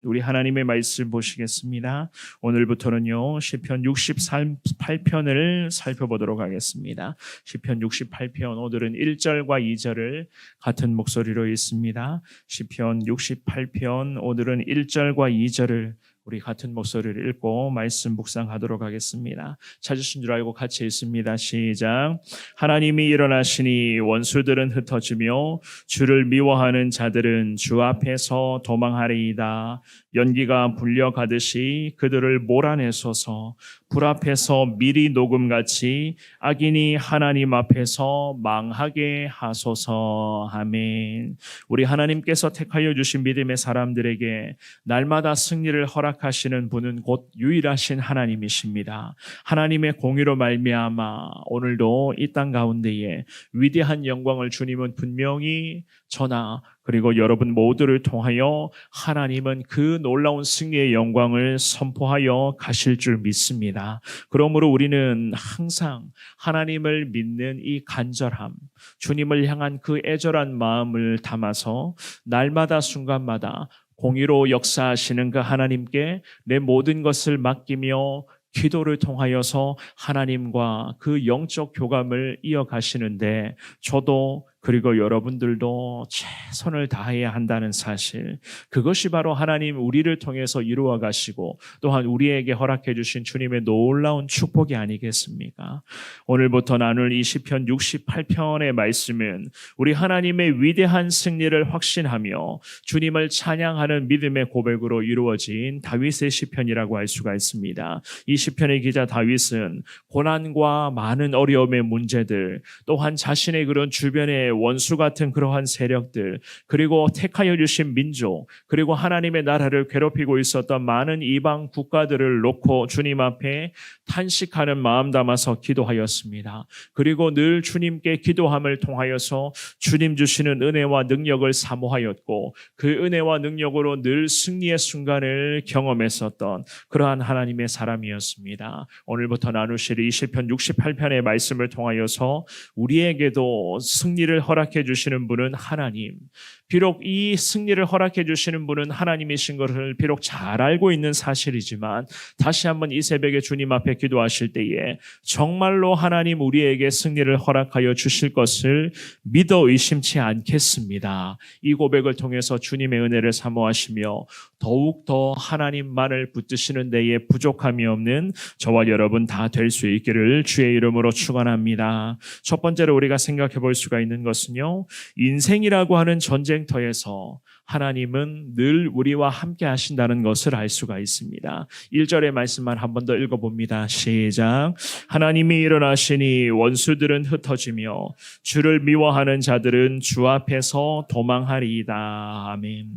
우리 하나님의 말씀 보시겠습니다. 오늘부터는요 시편 68편을 살펴보도록 하겠습니다. 시편 68편 오늘은 1절과 2절을 같은 목소리로 읽습니다. 시편 68편 오늘은 1절과 2절을 우리 같은 목소리를 읽고 말씀 묵상하도록 하겠습니다. 찾으신 줄 알고 같이 읽습니다. 시작. 하나님이 일어나시니 원수들은 흩어지며 주를 미워하는 자들은 주 앞에서 도망하리이다. 연기가 불려가듯이 그들을 몰아내소서. 불 앞에서 미리 녹음같이 악인이 하나님 앞에서 망하게 하소서. 아멘. 우리 하나님께서 택하여 주신 믿음의 사람들에게 날마다 승리를 허락하시는 분은 곧 유일하신 하나님이십니다. 하나님의 공의로 말미암아 오늘도 이 땅 가운데에 위대한 영광을 주님은 분명히 저나 그리고 여러분 모두를 통하여 하나님은 그 놀라운 승리의 영광을 선포하여 가실 줄 믿습니다. 그러므로 우리는 항상 하나님을 믿는 이 간절함, 주님을 향한 그 애절한 마음을 담아서 날마다 순간마다 공의로 역사하시는 그 하나님께 내 모든 것을 맡기며 기도를 통하여서 하나님과 그 영적 교감을 이어가시는데 저도 그리고 여러분들도 최선을 다해야 한다는 사실, 그것이 바로 하나님 우리를 통해서 이루어 가시고 또한 우리에게 허락해 주신 주님의 놀라운 축복이 아니겠습니까? 오늘부터 나눌 이 시편 68편의 말씀은 우리 하나님의 위대한 승리를 확신하며 주님을 찬양하는 믿음의 고백으로 이루어진 다윗의 시편이라고 할 수가 있습니다. 이 시편의 기자 다윗은 고난과 많은 어려움의 문제들, 또한 자신의 그런 주변의 원수 같은 그러한 세력들, 그리고 택하여 주신 민족, 그리고 하나님의 나라를 괴롭히고 있었던 많은 이방 국가들을 놓고 주님 앞에 탄식하는 마음 담아서 기도하였습니다. 그리고 늘 주님께 기도함을 통하여서 주님 주시는 은혜와 능력을 사모하였고 그 은혜와 능력으로 늘 승리의 순간을 경험했었던 그러한 하나님의 사람이었습니다. 오늘부터 나누실 이 시편 68편의 말씀을 통하여서 우리에게도 승리를 허락해 주시는 분은 하나님, 비록 이 승리를 허락해 주시는 분은 하나님이신 것을 비록 잘 알고 있는 사실이지만 다시 한번 이 새벽에 주님 앞에 기도하실 때에 정말로 하나님 우리에게 승리를 허락하여 주실 것을 믿어 의심치 않겠습니다. 이 고백을 통해서 주님의 은혜를 사모하시며 더욱더 하나님만을 붙드시는 데에 부족함이 없는 저와 여러분 다 될 수 있기를 주의 이름으로 축원합니다. 첫 번째로 우리가 생각해 볼 수가 있는 것은요, 인생이라고 하는 전쟁터에서 하나님은 늘 우리와 함께 하신다는 것을 알 수가 있습니다. 1절의 말씀만 한 번 더 읽어봅니다. 시작. 하나님이 일어나시니 원수들은 흩어지며 주를 미워하는 자들은 주 앞에서 도망하리이다. 아멘.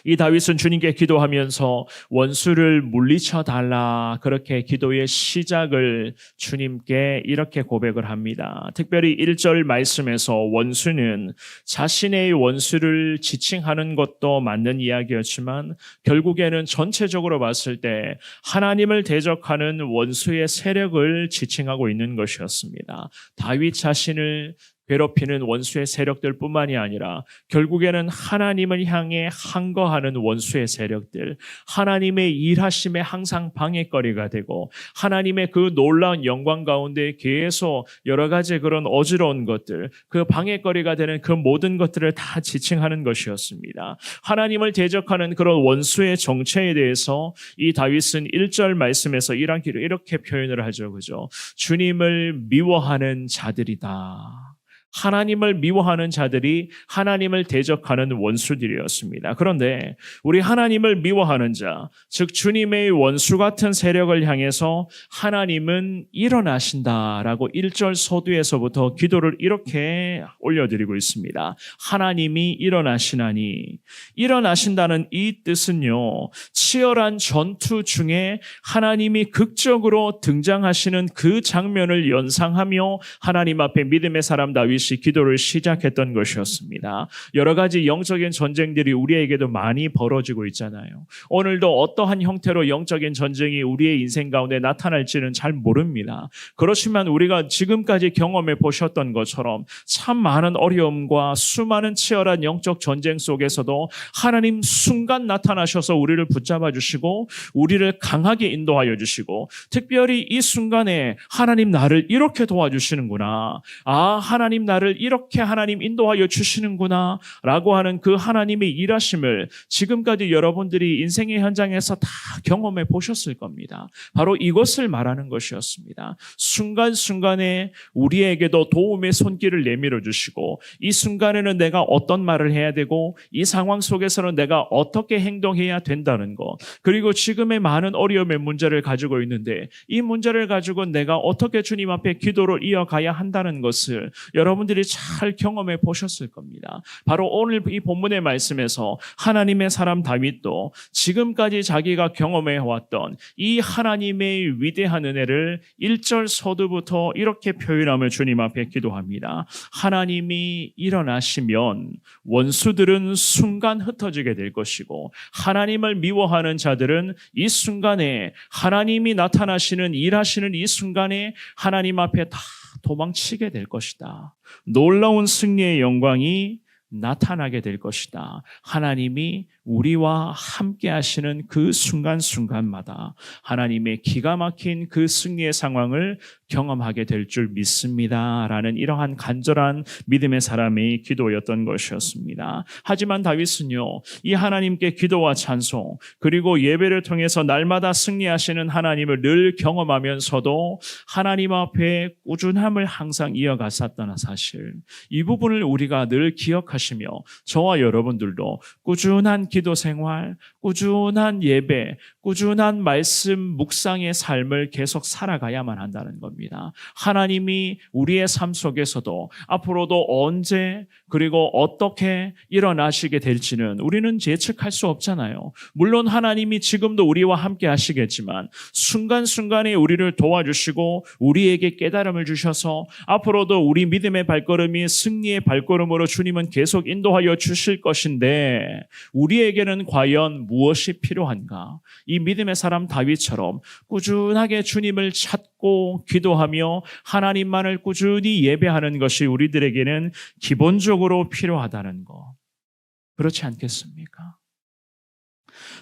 이 다윗은 주님께 기도하면서 원수를 물리쳐 달라, 그렇게 기도의 시작을 주님께 이렇게 고백을 합니다. 특별히 1절 말씀에서 원수는 자신의 원수를 지칭하는 것도 맞는 이야기였지만 결국에는 전체적으로 봤을 때 하나님을 대적하는 원수의 세력을 지칭하고 있는 것이었습니다. 다윗 자신을 괴롭히는 원수의 세력들 뿐만이 아니라 결국에는 하나님을 향해 항거하는 원수의 세력들, 하나님의 일하심에 항상 방해거리가 되고 하나님의 그 놀라운 영광 가운데 계속 여러 가지 그런 어지러운 것들, 그 방해거리가 되는 그 모든 것들을 다 지칭하는 것이었습니다. 하나님을 대적하는 그런 원수의 정체에 대해서 이 다윗은 1절 말씀에서 이렇게 표현을 하죠. 그죠? 주님을 미워하는 자들이다. 하나님을 미워하는 자들이 하나님을 대적하는 원수들이었습니다. 그런데 우리 하나님을 미워하는 자, 즉 주님의 원수 같은 세력을 향해서 하나님은 일어나신다라고 1절 서두에서부터 기도를 이렇게 올려드리고 있습니다. 하나님이 일어나시나니, 일어나신다는 이 뜻은요, 치열한 전투 중에 하나님이 극적으로 등장하시는 그 장면을 연상하며 하나님 앞에 믿음의 사람 다윗 다윗이 기도를 시작했던 것이었습니다. 여러 가지 영적인 전쟁들이 우리에게도 많이 벌어지고 있잖아요. 오늘도 어떠한 형태로 영적인 전쟁이 우리의 인생 가운데 나타날지는 잘 모릅니다. 그렇지만 우리가 지금까지 경험해 보셨던 것처럼 참 많은 어려움과 수많은 치열한 영적 전쟁 속에서도 하나님 순간 나타나셔서 우리를 붙잡아 주시고 우리를 강하게 인도하여 주시고, 특별히 이 순간에 하나님 나를 이렇게 도와주시는구나, 하나님 나를 이렇게 하나님 인도하여 주시는구나 라고 하는 그 하나님의 일하심을 지금까지 여러분들이 인생의 현장에서 다 경험해 보셨을 겁니다. 바로 이것을 말하는 것이었습니다. 순간순간에 우리에게도 도움의 손길을 내밀어 주시고, 이 순간에는 내가 어떤 말을 해야 되고 이 상황 속에서는 내가 어떻게 행동해야 된다는 것, 그리고 지금의 많은 어려움의 문제를 가지고 있는데 이 문제를 가지고 내가 어떻게 주님 앞에 기도를 이어가야 한다는 것을 여러분들이 잘 경험해 보셨을 겁니다. 바로 오늘 이 본문의 말씀에서 하나님의 사람 다윗도 지금까지 자기가 경험해 왔던 이 하나님의 위대한 은혜를 1절 서두부터 이렇게 표현하며 주님 앞에 기도합니다. 하나님이 일어나시면 원수들은 순간 흩어지게 될 것이고, 하나님을 미워하는 자들은 이 순간에 하나님이 나타나시는 일하시는 이 순간에 하나님 앞에 다 도망치게 될 것이다. 놀라운 승리의 영광이 나타나게 될 것이다. 하나님이 우리와 함께 하시는 그 순간순간마다 하나님의 기가 막힌 그 승리의 상황을 경험하게 될 줄 믿습니다 라는 이러한 간절한 믿음의 사람의 기도였던 것이었습니다. 하지만 다윗은요, 이 하나님께 기도와 찬송 그리고 예배를 통해서 날마다 승리하시는 하나님을 늘 경험하면서도 하나님 앞에 꾸준함을 항상 이어갔었다는 사실, 이 부분을 우리가 늘 기억하시며 저와 여러분들도 꾸준한 기도 생활, 꾸준한 예배, 꾸준한 말씀 묵상의 삶을 계속 살아가야만 한다는 겁니다. 하나님이 우리의 삶 속에서도 앞으로도 언제 그리고 어떻게 일어나시게 될지는 우리는 예측할 수 없잖아요. 물론 하나님이 지금도 우리와 함께 하시겠지만 순간순간에 우리를 도와주시고 우리에게 깨달음을 주셔서 앞으로도 우리 믿음의 발걸음이 승리의 발걸음으로 주님은 계속 인도하여 주실 것인데, 우리에게는 과연 무엇이 필요한가? 이 믿음의 사람 다윗처럼 꾸준하게 주님을 찾고 기도하며 하나님만을 꾸준히 예배하는 것이 우리들에게는 기본적으로 필요하다는 것, 그렇지 않겠습니까?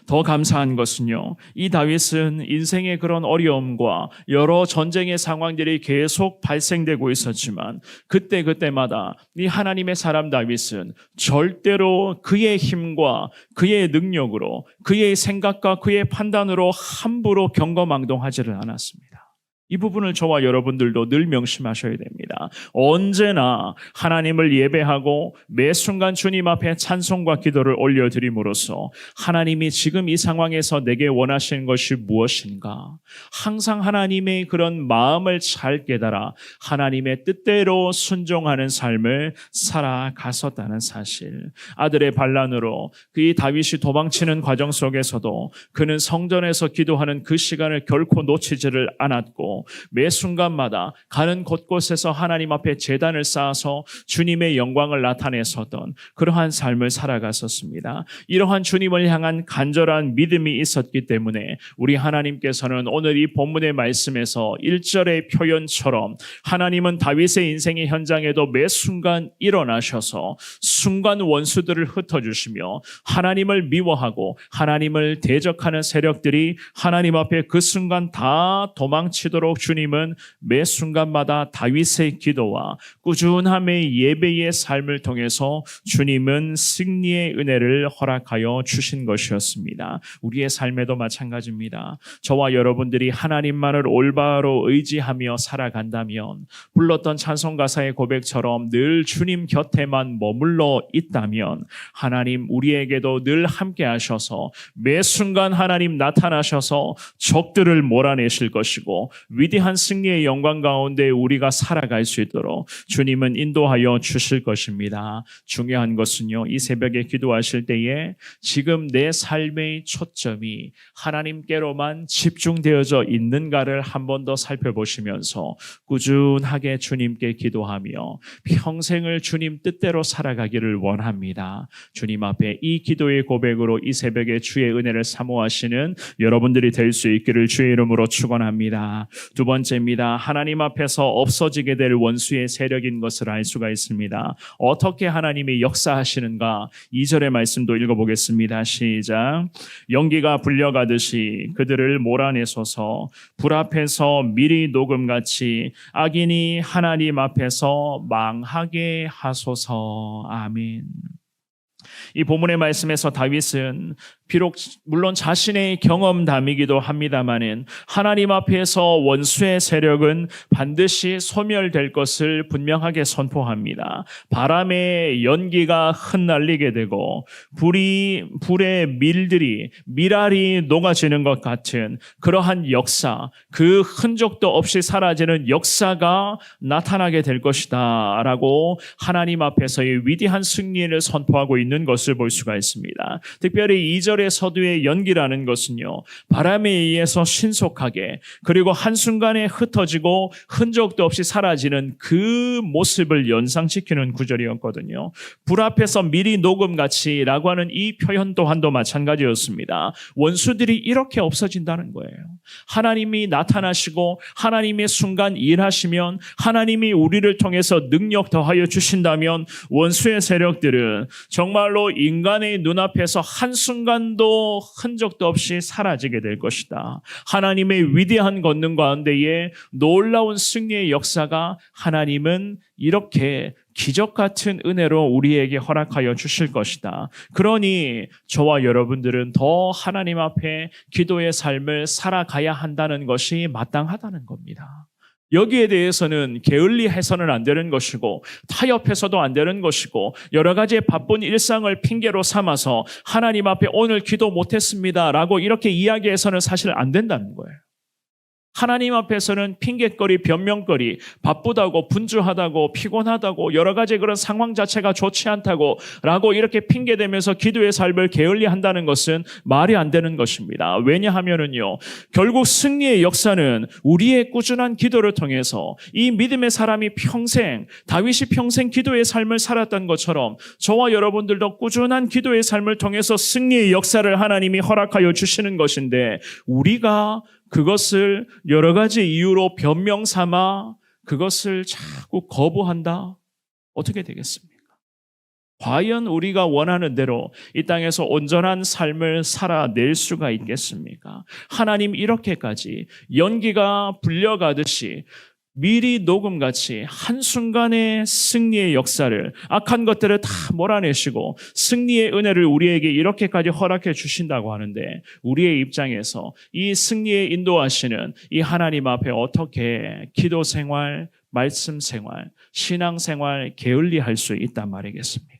더 감사한 것은요, 이 다윗은 인생의 그런 어려움과 여러 전쟁의 상황들이 계속 발생되고 있었지만 그때마다 이 하나님의 사람 다윗은 절대로 그의 힘과 그의 능력으로, 그의 생각과 그의 판단으로 함부로 경거망동하지를 않았습니다. 이 부분을 저와 여러분들도 늘 명심하셔야 됩니다. 언제나 하나님을 예배하고 매 순간 주님 앞에 찬송과 기도를 올려드림으로써 하나님이 지금 이 상황에서 내게 원하시는 것이 무엇인가, 항상 하나님의 그런 마음을 잘 깨달아 하나님의 뜻대로 순종하는 삶을 살아갔었다는 사실, 아들의 반란으로 그 다윗이 도망치는 과정 속에서도 그는 성전에서 기도하는 그 시간을 결코 놓치지를 않았고, 매 순간마다 가는 곳곳에서 하나님 앞에 제단을 쌓아서 주님의 영광을 나타냈었던 그러한 삶을 살아갔었습니다. 이러한 주님을 향한 간절한 믿음이 있었기 때문에 우리 하나님께서는 오늘 이 본문의 말씀에서 1절의 표현처럼 하나님은 다윗의 인생의 현장에도 매 순간 일어나셔서 순간 원수들을 흩어주시며 하나님을 미워하고 하나님을 대적하는 세력들이 하나님 앞에 그 순간 다 도망치도록 주님은 매 순간마다 다윗의 기도와 꾸준함의 예배의 삶을 통해서 주님은 승리의 은혜를 허락하여 주신 것이었습니다. 우리의 삶에도 마찬가지입니다. 저와 여러분들이 하나님만을 올바로 의지하며 살아간다면, 불렀던 찬송가사의 고백처럼 늘 주님 곁에만 머물러 있다면 하나님 우리에게도 늘 함께 하셔서 매 순간 하나님 나타나셔서 적들을 몰아내실 것이고, 위대한 승리의 영광 가운데 우리가 살아갈 수 있도록 주님은 인도하여 주실 것입니다. 중요한 것은요, 이 새벽에 기도하실 때에 지금 내 삶의 초점이 하나님께로만 집중되어져 있는가를 한 번 더 살펴보시면서 꾸준하게 주님께 기도하며 평생을 주님 뜻대로 살아가기를 원합니다. 주님 앞에 이 기도의 고백으로 이 새벽에 주의 은혜를 사모하시는 여러분들이 될 수 있기를 주의 이름으로 축원합니다. 두 번째입니다. 하나님 앞에서 없어지게 될 원수의 세력인 것을 알 수가 있습니다. 어떻게 하나님이 역사하시는가? 2절의 말씀도 읽어보겠습니다. 시작. 연기가 불려가듯이 그들을 몰아내소서. 불 앞에서 미리 녹음같이 악인이 하나님 앞에서 망하게 하소서. 아멘. 이 본문의 말씀에서 다윗은 비록 물론 자신의 경험담이기도 합니다마는 하나님 앞에서 원수의 세력은 반드시 소멸될 것을 분명하게 선포합니다. 바람의 연기가 흩날리게 되고 불의 밀알이 녹아지는 것 같은 그러한 역사, 그 흔적도 없이 사라지는 역사가 나타나게 될 것이다 라고 하나님 앞에서의 위대한 승리를 선포하고 있는 것을 볼 수가 있습니다. 특별히 2절의 서두의 연기라는 것은요, 바람에 의해서 신속하게 그리고 한순간에 흩어지고 흔적도 없이 사라지는 그 모습을 연상시키는 구절이었거든요. 불 앞에서 미리 녹음같이 라고 하는 이 표현 또한도 마찬가지였습니다. 원수들이 이렇게 없어진다는 거예요. 하나님이 나타나시고 하나님의 순간 일하시면, 하나님이 우리를 통해서 능력 더하여 주신다면 원수의 세력들은 정말로 인간의 눈앞에서 한순간도 흔적도 없이 사라지게 될 것이다. 하나님의 위대한 권능 가운데에 놀라운 승리의 역사가 하나님은 이렇게 기적 같은 은혜로 우리에게 허락하여 주실 것이다. 그러니 저와 여러분들은 더 하나님 앞에 기도의 삶을 살아가야 한다는 것이 마땅하다는 겁니다. 여기에 대해서는 게을리해서는 안 되는 것이고 타협해서도 안 되는 것이고 여러 가지 바쁜 일상을 핑계로 삼아서 하나님 앞에 오늘 기도 못했습니다 라고 이렇게 이야기해서는 사실 안 된다는 거예요. 하나님 앞에서는 핑계거리, 변명거리, 바쁘다고, 분주하다고, 피곤하다고, 여러 가지 그런 상황 자체가 좋지 않다고 라고 이렇게 핑계대면서 기도의 삶을 게을리한다는 것은 말이 안 되는 것입니다. 왜냐하면은요, 결국 승리의 역사는 우리의 꾸준한 기도를 통해서 이 믿음의 사람이 다윗이 평생 기도의 삶을 살았던 것처럼 저와 여러분들도 꾸준한 기도의 삶을 통해서 승리의 역사를 하나님이 허락하여 주시는 것인데, 우리가 그것을 여러 가지 이유로 변명 삼아 그것을 자꾸 거부한다? 어떻게 되겠습니까? 과연 우리가 원하는 대로 이 땅에서 온전한 삶을 살아낼 수가 있겠습니까? 하나님 이렇게까지 연기가 불려가듯이 미리 녹음같이 한순간의 승리의 역사를, 악한 것들을 다 몰아내시고 승리의 은혜를 우리에게 이렇게까지 허락해 주신다고 하는데, 우리의 입장에서 이 승리에 인도하시는 이 하나님 앞에 어떻게 기도 생활, 말씀 생활, 신앙 생활 게을리할 수 있단 말이겠습니까?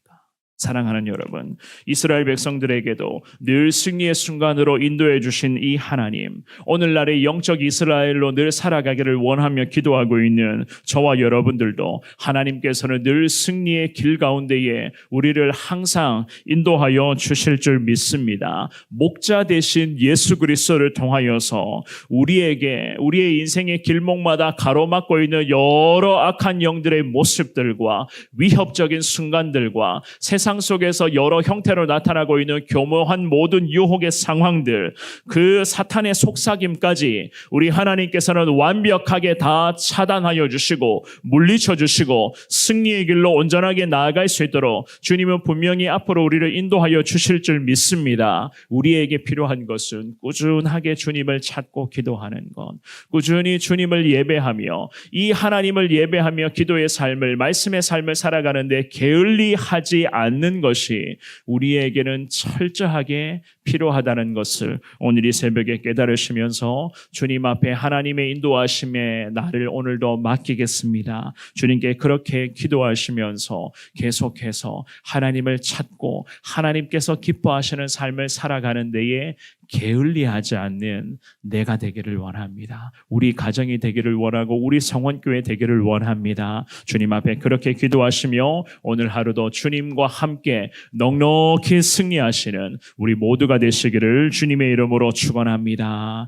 사랑하는 여러분, 이스라엘 백성들에게도 늘 승리의 순간으로 인도해 주신 이 하나님, 오늘날의 영적 이스라엘로 늘 살아가기를 원하며 기도하고 있는 저와 여러분들도 하나님께서는 늘 승리의 길 가운데에 우리를 항상 인도하여 주실 줄 믿습니다. 목자 되신 예수 그리스도를 통하여서 우리의 인생의 길목마다 가로막고 있는 여러 악한 영들의 모습들과 위협적인 순간들과 세상 속에서 여러 형태로 나타나고 있는 교묘한 모든 유혹의 상황들, 그 사탄의 속삭임까지 우리 하나님께서는 완벽하게 다 차단하여 주시고 물리쳐 주시고 승리의 길로 온전하게 나아갈 수 있도록 주님은 분명히 앞으로 우리를 인도하여 주실 줄 믿습니다. 우리에게 필요한 것은 꾸준하게 주님을 찾고 기도하는 것, 꾸준히 주님을 예배하며 이 하나님을 예배하며 기도의 삶을, 말씀의 삶을 살아가는데 게을리하지 않는 것이 우리에게는 철저하게 필요하다는 것을 오늘 이 새벽에 깨달으시면서 주님 앞에 하나님의 인도하심에 나를 오늘도 맡기겠습니다. 주님께 그렇게 기도하시면서 계속해서 하나님을 찾고 하나님께서 기뻐하시는 삶을 살아가는 데에 게을리하지 않는 내가 되기를 원합니다. 우리 가정이 되기를 원하고 우리 성원교회 되기를 원합니다. 주님 앞에 그렇게 기도하시며 오늘 하루도 주님과 함께 넉넉히 승리하시는 우리 모두가 되시기를 주님의 이름으로 축원합니다.